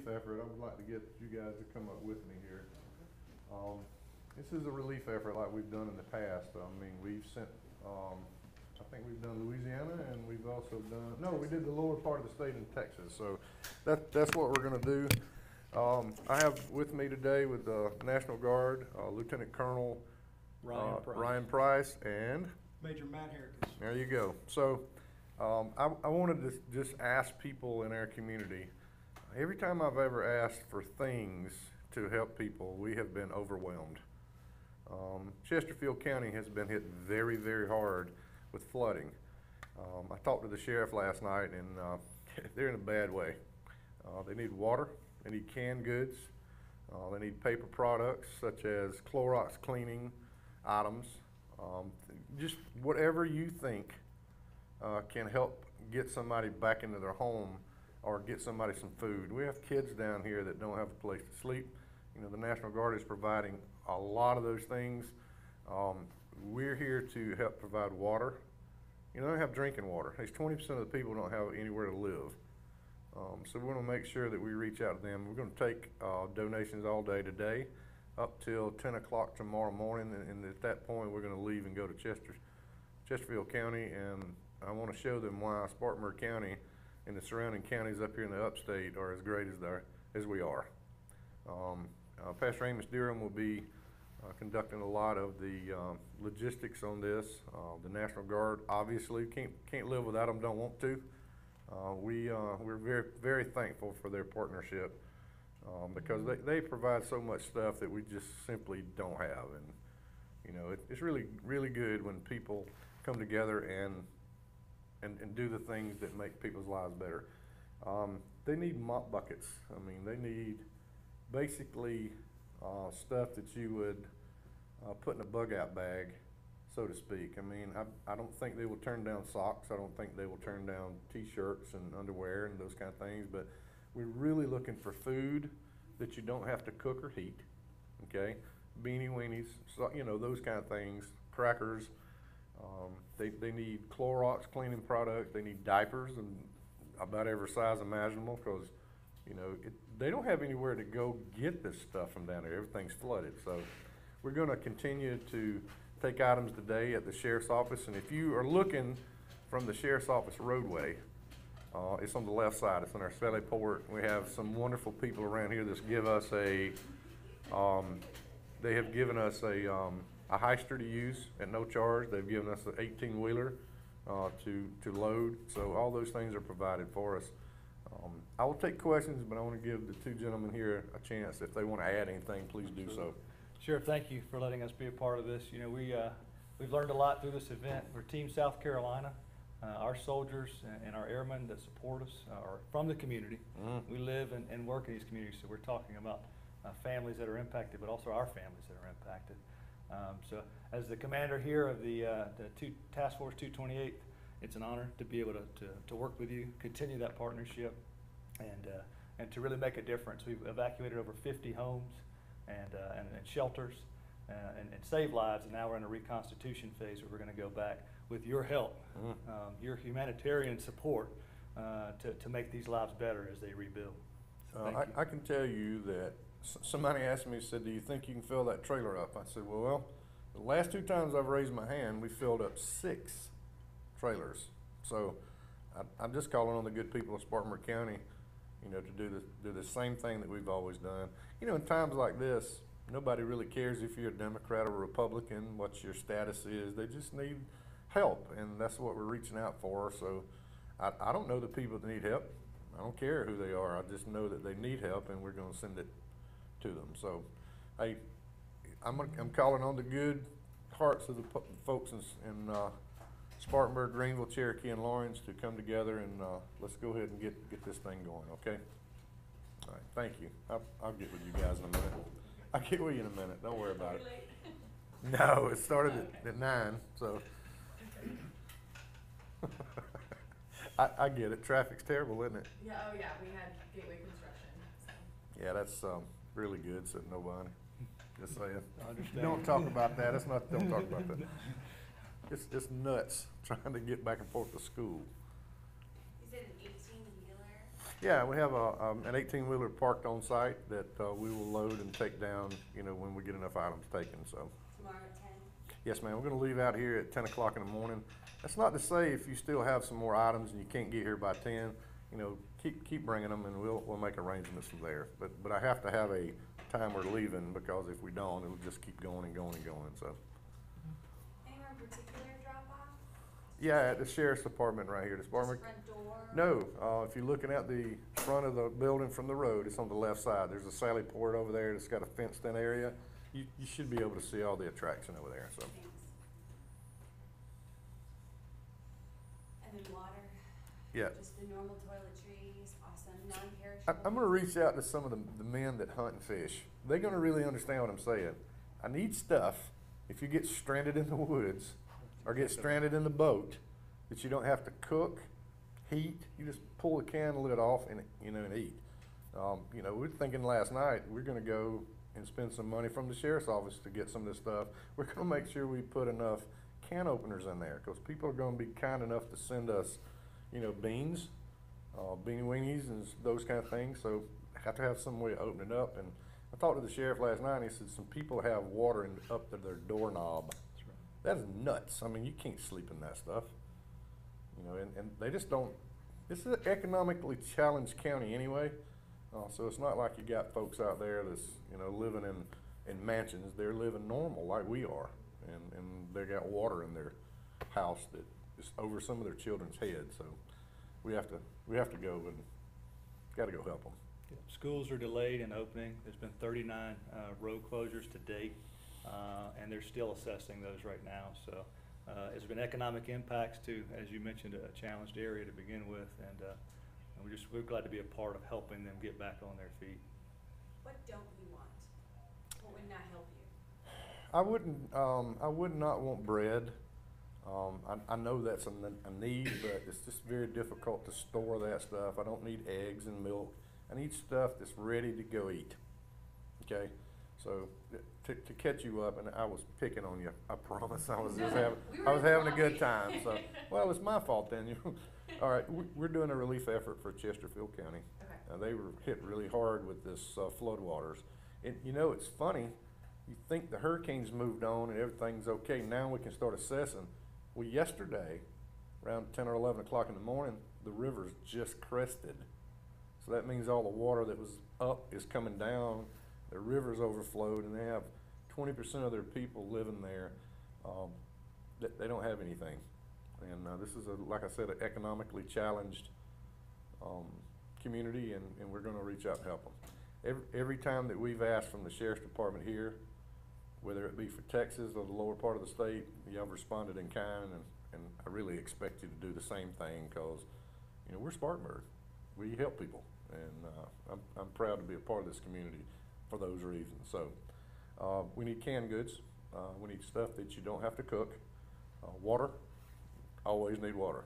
effort. I would like to get you guys to come up with me here. This is a relief effort like we've done in the past. I mean, we've sent, I think we've done Louisiana, and we've also done, no, we did the lower part of the state in Texas. So that's what we're gonna do. I have with me today with the National Guard, Lieutenant Colonel Ryan Price and Major Matt Harris. There you go. So I wanted to just ask people in our community, every time I've ever asked for things to help people, we have been overwhelmed. Chesterfield County has been hit very, very hard with flooding. I talked to the sheriff last night, and they're in a bad way. They need water, they need canned goods, they need paper products such as Clorox cleaning items, just whatever you think can help get somebody back into their home or get somebody some food. We have kids down here that don't have a place to sleep. You know, the National Guard is providing a lot of those things. We're here to help provide water. You know, they don't have drinking water. There's 20% of the people don't have anywhere to live. So we want to make sure that we reach out to them. We're going to take donations all day today up till 10 o'clock tomorrow morning, and at that point we're going to leave and go to Chesterfield County, and I want to show them why Spartanburg County and the surrounding counties up here in the upstate are as great as we are. Pastor Amos Durham will be conducting a lot of the logistics on this. The National Guard obviously can't live without them, don't want to. We're very, very thankful for their partnership because they provide so much stuff that we just simply don't have. And you know, it's really, really good when people come together and do the things that make people's lives better. They need mop buckets. I mean, they need basically stuff that you would put in a bug out bag, so to speak. I mean, I don't think they will turn down socks. I don't think they will turn down t-shirts and underwear and those kind of things, but we're really looking for food that you don't have to cook or heat, okay? Beanie weenies, so, you know, those kind of things, crackers. They need Clorox cleaning product. They need diapers and about every size imaginable because, you know, they don't have anywhere to go get this stuff from down there. Everything's flooded. So we're going to continue to take items today at the sheriff's office. And if you are looking from the sheriff's office roadway, it's on the left side. It's on our Sally Port. We have some wonderful people around here that give us they have given us a hyster to use at no charge. They've given us an 18-wheeler to load. So all those things are provided for us. I will take questions, but I want to give the two gentlemen here a chance. If they want to add anything, please do so. Sheriff, thank you for letting us be a part of this. You know, we've learned a lot through this event. We're Team South Carolina. Our soldiers and our airmen that support us are from the community. We live and work in these communities, so we're talking about families that are impacted, but also our families that are impacted. So as the commander here of the Task Force 228, it's an honor to be able to work with you, continue that partnership, and to really make a difference. We've evacuated over 50 homes and shelters and saved lives, and now we're in a reconstitution phase where we're going to go back with your help, your humanitarian support to make these lives better as they rebuild. So I can tell you that somebody asked me, said, do you think you can fill that trailer up? I said, well, the last two times I've raised my hand, we filled up 6 trailers. So I'm just calling on the good people of Spartanburg County, you know, to do the same thing that we've always done. You know, in times like this, nobody really cares if you're a Democrat or a Republican, what your status is. They just need help, and that's what we're reaching out for. So I don't know the people that need help. I don't care who they are. I just know that they need help, and we're going to send it to them. So, hey, I'm calling on the good hearts of the folks in Spartanburg, Greenville, Cherokee, and Lawrence to come together, and let's go ahead and get this thing going, okay? All right, thank you. I'll get with you guys in a minute. I'll get with you in a minute. Don't worry about it. No, it started at 9, so. I get it. Traffic's terrible, isn't it? Yeah, oh yeah, we had gateway construction. So. Yeah, that's really good, said nobody. Just saying. I understand. Don't talk about that. Don't talk about that. It's nuts trying to get back and forth to school. Is it an 18-wheeler? Yeah, we have an 18-wheeler parked on site that we will load and take down, you know, when we get enough items taken, so. Tomorrow at 10? Yes, ma'am, we're gonna leave out here at 10 o'clock in the morning. That's not to say if you still have some more items and you can't get here by 10, you know, keep bringing them and we'll make arrangements from there. But I have to have a time we're leaving, because if we don't, it'll just keep going and going and going, so. Anywhere in particular drop off? Yeah, at the sheriff's department right here, the Spartanburg. Front door? No, if you're looking at the front of the building from the road, it's on the left side. There's a sally port over there that's got a fenced-in area. You should be able to see all the attraction over there, so. Thanks. And then water? Yeah. Just the normal toiletries, awesome, non-perishable? I'm gonna reach out to some of the men that hunt and fish. They're gonna really understand what I'm saying. I need stuff, if you get stranded in the woods, or get stranded in the boat, that you don't have to cook, heat, you just pull the can lid off and, you know, and eat. You know, we were thinking last night, we're gonna go and spend some money from the sheriff's office to get some of this stuff. We're gonna make sure we put enough can openers in there, cause people are gonna be kind enough to send us, you know, beans, beanie weenies and those kind of things, so I have to have some way to open it up. And I talked to the sheriff last night, and he said some people have water up to their doorknob. That is nuts. I mean, you can't sleep in that stuff. You know, and they just don't, this is an economically challenged county anyway, so it's not like you got folks out there that's, you know, living in mansions. They're living normal like we are, and they got water in their house that is over some of their children's heads, so we have to go and gotta go help them. Yeah, schools are delayed in opening. There's been 39 road closures to date, and they're still assessing those right now. So there's been economic impacts to, as you mentioned, a challenged area to begin with, and we're glad to be a part of helping them get back on their feet. What don't you want? What would not help you? I would not want bread. I know that's a need, but it's just very difficult to store that stuff. I don't need eggs and milk. I need stuff that's ready to go eat. Okay, so to catch you up, and I was picking on you, I promise. I was just having a good time. So, well, it's my fault then. All right, we're doing a relief effort for Chesterfield County. Okay. They were hit really hard with this flood waters. And you know, it's funny. You think the hurricanes moved on and everything's okay. Now we can start assessing. Well, yesterday, around 10 or 11 o'clock in the morning, the river's just crested. So that means all the water that was up is coming down. The river's overflowed, and they have 20% of their people living there. They don't have anything. And this is, like I said, an economically challenged community, and we're gonna reach out and help them. Every time that we've asked from the sheriff's department here, whether it be for Texas or the lower part of the state, y'all responded in kind, and I really expect you to do the same thing, cause, you know, we're Spartanburg. We help people, and I'm proud to be a part of this community for those reasons. So we need canned goods. We need stuff that you don't have to cook. Water, always need water.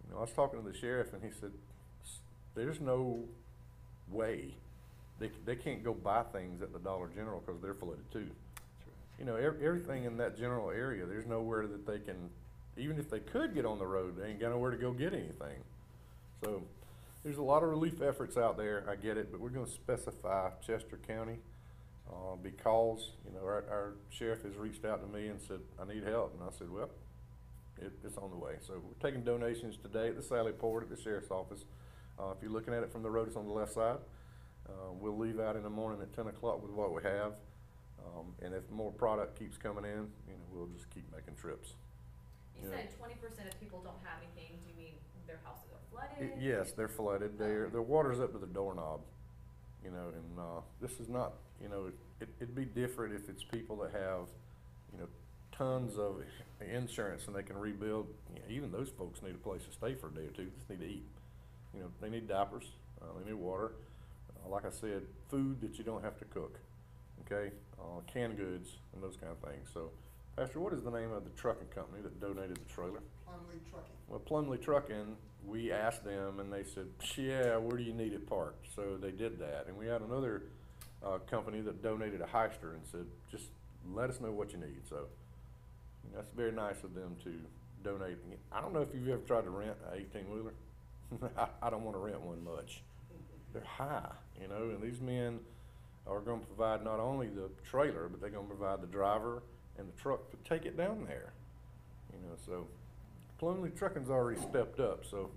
You know, I was talking to the sheriff, and he said, there's no way they can't go buy things at the Dollar General because they're flooded too. You know, everything in that general area, there's nowhere that they can, even if they could get on the road, they ain't got nowhere to go get anything. So there's a lot of relief efforts out there, I get it, but we're gonna specify Chester County because, you know, our sheriff has reached out to me and said, I need help. And I said, well, it's on the way. So we're taking donations today at the Sally Port at the sheriff's office. If you're looking at it from the road, it's on the left side. We'll leave out in the morning at 10 o'clock with what we have. And if more product keeps coming in, you know, we'll just keep making trips. You said 20% of people don't have anything. Do you mean their houses are flooded? Yes, they're flooded. Their water's up to the doorknob. You know, and this is not, you know, it'd be different if it's people that have, you know, tons of insurance and they can rebuild. You know, even those folks need a place to stay for a day or two. They just need to eat. You know, they need diapers. They need water. Like I said, food that you don't have to cook. Okay, canned goods and those kind of things. So, Pastor, what is the name of the trucking company that donated the trailer? Plumley Trucking. Well, Plumley Trucking, we asked them and they said, yeah, where do you need it parked? So they did that. And we had another company that donated a hyster and said, just let us know what you need. So that's very nice of them to donate. I don't know if you've ever tried to rent an 18-wheeler. I don't want to rent one much. they're high, you know, and these men are gonna provide not only the trailer, but they're gonna provide the driver and the truck to take it down there. You know, so Colonial Trucking's already stepped up, so.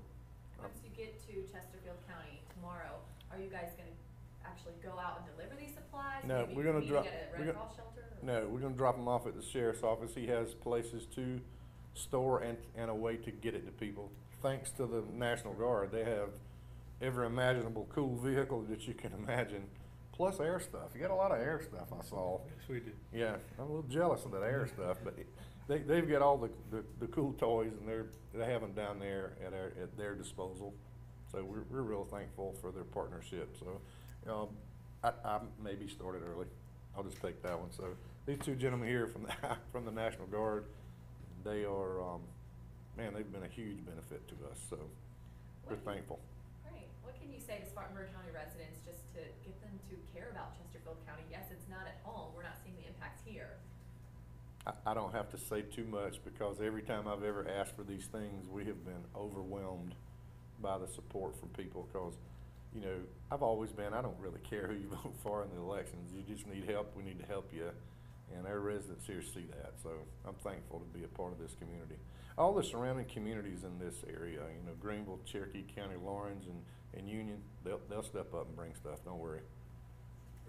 Once you get to Chesterfield County tomorrow, are you guys gonna actually go out and deliver these supplies? No, Maybe we're gonna meeting drop- at a we're Red gonna- Cross shelter? or- No, we're gonna drop them off at the sheriff's office. He has places to store and a way to get it to people. Thanks to the National Guard, they have every imaginable cool vehicle that you can imagine, plus air stuff. You got a lot of air stuff I saw. Yes, we do. Yeah, I'm a little jealous of that air stuff, but they've got all the cool toys and they have them down there at their disposal. So we're real thankful for their partnership. So, I maybe started early. I'll just take that one. So these two gentlemen here from from the National Guard, they are, man, they've been a huge benefit to us. So we're What- thankful. Great. What can you say to Spartanburg County residents just to get them to care about Chesterfield County? Yes, it's not at home. We're not seeing the impacts here. I don't have to say too much because every time I've ever asked for these things, we have been overwhelmed by the support from people because, you know, I've always been, I don't really care who you vote for in the elections. You just need help, we need to help you. And our residents here see that, so I'm thankful to be a part of this community. All the surrounding communities in this area, you know, Greenville, Cherokee County, Lawrence, and Union, they'll step up and bring stuff, don't worry.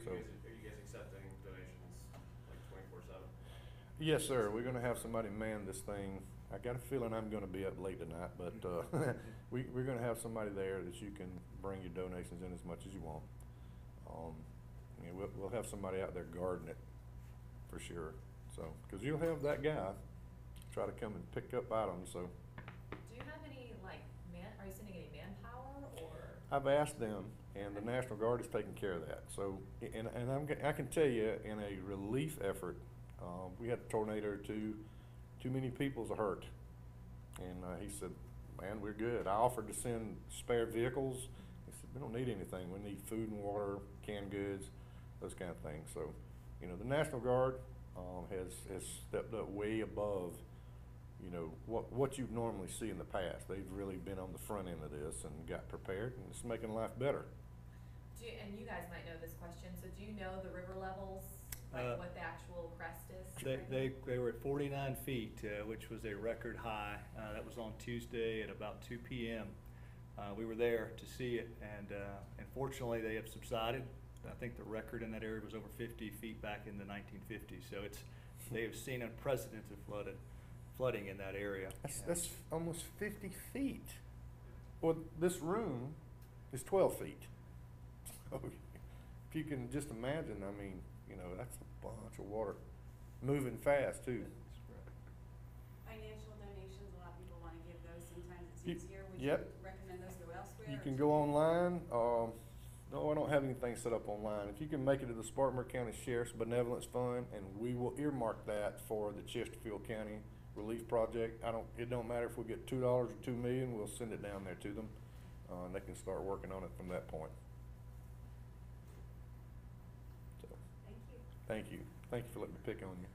So- Are you guys accepting donations like 24/7? Yes, sir. We're gonna have somebody man this thing. I got a feeling I'm gonna be up late tonight, but, we're gonna have somebody there that you can bring your donations in as much as you want. You know, we'll have somebody out there guarding it, for sure. So, cause you'll have that guy try to come and pick up items, so. Do you have any, like, are you sending any manpower or? I've asked them, and the National Guard is taking care of that. So, and I can tell you, in a relief effort, we had a tornado or two, too many people's are hurt. And, he said, man, we're good. I offered to send spare vehicles. He said, we don't need anything. We need food and water, canned goods, those kind of things. So, you know, the National Guard, has stepped up way above, you know, what you'd normally see in the past. They've really been on the front end of this and got prepared, and it's making life better. And you guys might know this question, so do you know the river levels, like what the actual crest is? They were at 49 feet, which was a record high. That was on Tuesday at about 2 p.m. We were there to see it, and fortunately they have subsided. I think the record in that area was over 50 feet back in the 1950s. So they have seen unprecedented flooding in that area. That's almost 50 feet. Well, this room is 12 feet. So if you can just imagine, I mean, you know, that's a bunch of water moving fast too. Financial donations, a lot of people wanna give those, sometimes it's You- easier, would you yep. recommend those go elsewhere? You or can should go we- online. No, I don't have anything set up online. If you can make it to the Spartanburg County Sheriff's Benevolence Fund, and we will earmark that for the Chesterfield County Relief Project. It don't matter if we get $2 or $2 million, we'll send it down there to them. And they can start working on it from that point. So, Thank you. thank you. Thank you for letting me pick on you.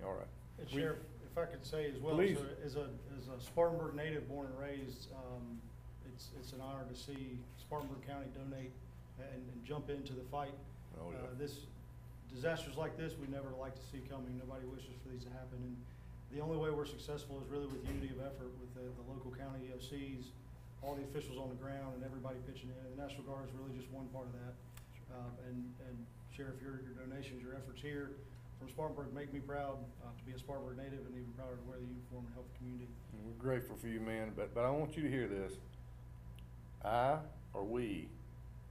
All right. And We- Sheriff, if I could say as well, Please. as a Spartanburg native, born and raised, it's an honor to see Spartanburg County donate and jump into the fight. Oh, yeah. Disasters like this, we never like to see coming. Nobody wishes for these to happen. And the only way we're successful is really with unity of effort with the local county EOCs, all the officials on the ground, and everybody pitching in. The National Guard is really just one part of that. And Sheriff, your donations, your efforts here from Spartanburg make me proud to be a Spartanburg native, and even prouder to wear the uniform and help the community. And we're grateful for you, man, but I want you to hear this. We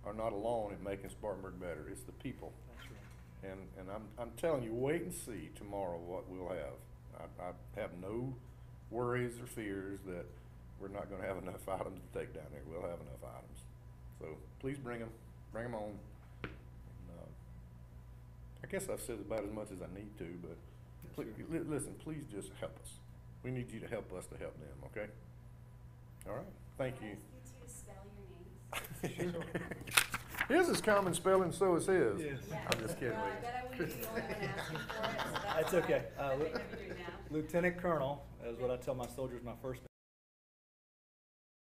are not alone in making Spartanburg better. It's the people. That's right. And I'm telling you, wait and see tomorrow what we'll have. I have no worries or fears that we're not gonna have enough items to take down there. We'll have enough items. So please bring them on. And, I guess I've said about as much as I need to, but listen, please just help us. We need you to help us to help them, okay? All right, thank Can I you. ask you to spell your names? His is common spelling, so is his. Yes. Yeah. I'm just kidding. Well, I bet I wouldn't be the only one asking for it, so That's that's okay. why I think I'm doing now. Lieutenant Colonel is what I tell my soldiers my first